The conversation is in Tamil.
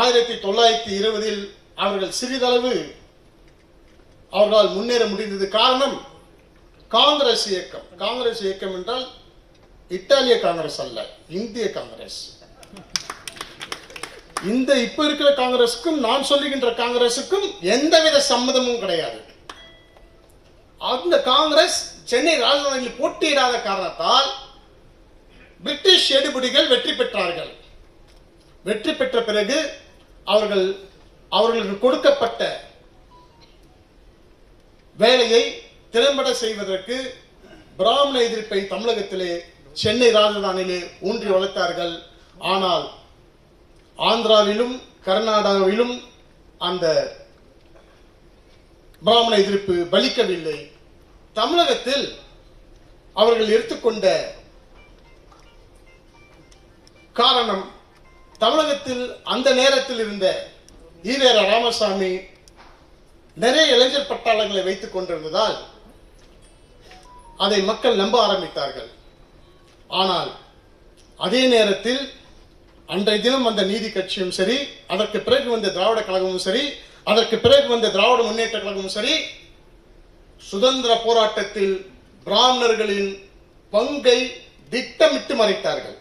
1920 அவர்கள் சிறிதளவு அவர்களால் முன்னேற முடிந்தது. காரணம் காங்கிரஸ் இயக்கம். காங்கிரஸ் இயக்கம் என்றால் இத்தாலிய காங்கிரஸ் அல்ல, இந்திய காங்கிரஸ். இந்த இப்ப இருக்கிற காங்கிரஸுக்கும் நான் சொல்லுகின்ற காங்கிரஸுக்கும் எந்தவித சம்மதமும் கிடையாது. அந்த காங்கிரஸ் சென்னை ராஜதானியில் போட்டியிடாத காரணத்தால் பிரிட்டிஷ் எடுபிடிகள் வெற்றி பெற்றார்கள். வெற்றி பெற்ற பிறகு அவர்களுக்கு கொடுக்கப்பட்ட வேலையை திறம்பட செய்வதற்கு பிராமண எதிர்ப்பை தமிழகத்திலே சென்னை ராஜதானியிலே ஊன்றி வளர்த்தார்கள். ஆனால் ஆந்திராவிலும் கர்நாடகாவிலும் அந்த பிராமண எதிர்ப்பு பலிக்கவில்லை. தமிழகத்தில் அவர்கள் எடுத்துக்கொண்ட காரணம், தமிழகத்தில் அந்த நேரத்தில் இருந்த ஈவேரா ராமசாமி நிறைய இளைஞர் பட்டாளங்களை வைத்துக் கொண்டிருந்ததால் அதை மக்கள் நம்ப ஆரம்பித்தார்கள். ஆனால் அதே நேரத்தில் அன்றைய தினம் வந்த நீதி கட்சியும் சரி, அதற்கு பிறகு வந்த திராவிட கழகமும் சரி, அதற்கு பிறகு வந்த திராவிட முன்னேற்ற கழகமும் சரி, சுதந்திர போராட்டத்தில் பிராமணர்களின் பங்கை திட்டமிட்டு மறைத்தார்கள்.